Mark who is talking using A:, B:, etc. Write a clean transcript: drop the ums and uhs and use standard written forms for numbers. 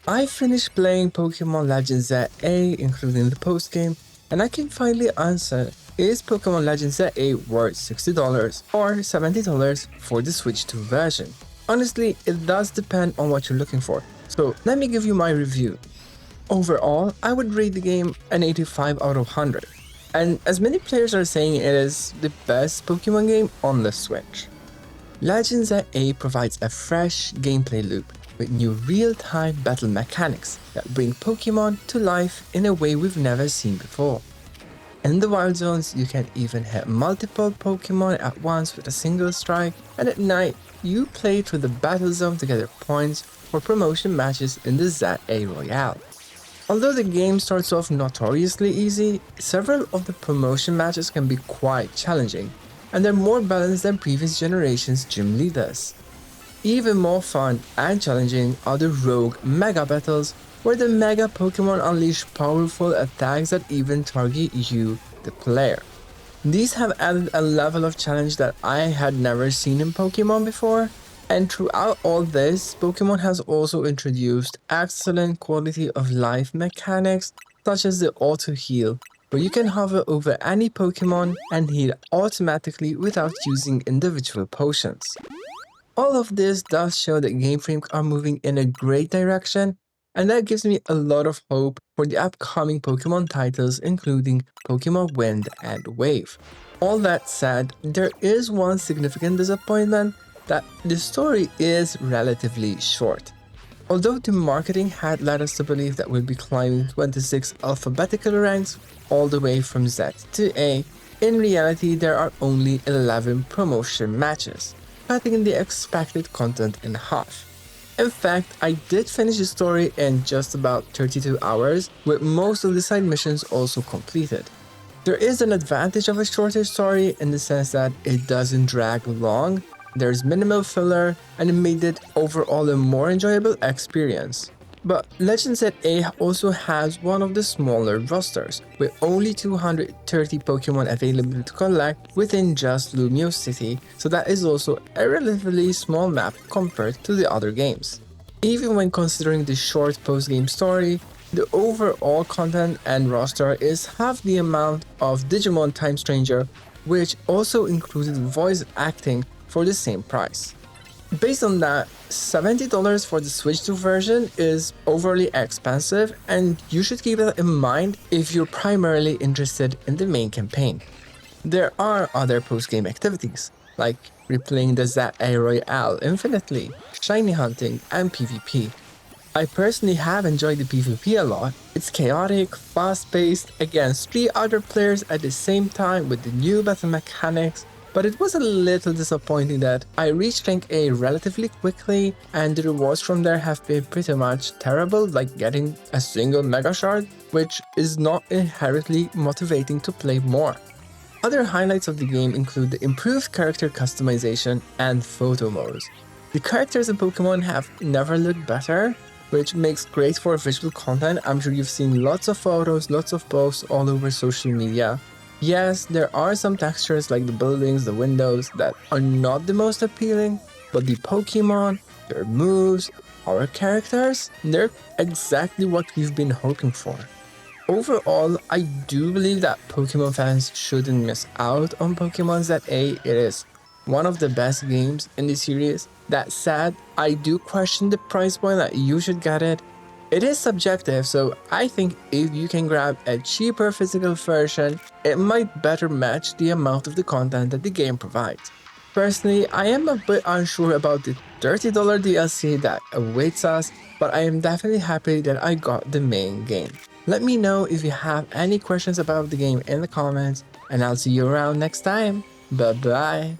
A: I finished playing Pokemon Legends ZA, including the post-game, and I can finally answer, is Pokemon Legends ZA worth $60 or $70 for the Switch 2 version? Honestly, it does depend on what you're looking for, so let me give you my review. Overall, I would rate the game an 85 out of 100, and as many players are saying, it is the best Pokemon game on the Switch. Legends A provides a fresh gameplay loop with new real-time battle mechanics that bring Pokemon to life in a way we've never seen before. In the wild zones, you can even hit multiple Pokemon at once with a single strike, and at night, you play through the battle zone to gather points for promotion matches in the ZA Royale. Although the game starts off notoriously easy, several of the promotion matches can be quite challenging, and they're more balanced than previous generation's gym leaders. Even more fun and challenging are the rogue mega battles, where the mega Pokemon unleash powerful attacks that even target you, the player. These have added a level of challenge that I had never seen in Pokemon before, and throughout all this, Pokemon has also introduced excellent quality of life mechanics such as the auto heal, where you can hover over any Pokemon and heal automatically without using individual potions. All of this does show that Game Freak are moving in a great direction, and that gives me a lot of hope for the upcoming Pokemon titles, including Pokemon Wind and Wave. All that said, there is one significant disappointment, that the story is relatively short. Although the marketing had led us to believe that we'll be climbing 26 alphabetical ranks all the way from Z to A, in reality there are only 11 promotion matches, cutting the expected content in half. In fact, I did finish the story in just about 32 hours, with most of the side missions also completed. There is an advantage of a shorter story in the sense that it doesn't drag long, there's minimal filler, and it made it overall a more enjoyable experience. But Legends A also has one of the smaller rosters, with only 230 Pokemon available to collect within just Lumio City, so that is also a relatively small map compared to the other games. Even when considering the short post-game story, the overall content and roster is half the amount of Digimon Time Stranger, which also included voice acting for the same price. Based on that, $70 for the Switch 2 version is overly expensive, and you should keep that in mind if you're primarily interested in the main campaign. There are other post-game activities, like replaying the ZA Royale infinitely, shiny hunting, and PvP. I personally have enjoyed the PvP a lot. It's chaotic, fast-paced, against 3 other players at the same time with the new battle mechanics, but it was a little disappointing that I reached rank A relatively quickly, and the rewards from there have been pretty much terrible, like getting a single Mega Shard, which is not inherently motivating to play more. Other highlights of the game include the improved character customization and photo modes. The characters in Pokemon have never looked better, which makes great for visual content. I'm sure you've seen lots of photos, lots of posts all over social media. Yes, there are some textures like the buildings, the windows that are not the most appealing, but the Pokemon, their moves, our characters, they're exactly what we've been hoping for. Overall, I do believe that Pokemon fans shouldn't miss out on Pokemon ZA. It is one of the best games in the series. That said, I do question the price point that you should get it. It is subjective, so I think if you can grab a cheaper physical version, it might better match the amount of the content that the game provides. Personally, I am a bit unsure about the $30 DLC that awaits us, but I am definitely happy that I got the main game. Let me know if you have any questions about the game in the comments, and I'll see you around next time. Bye bye.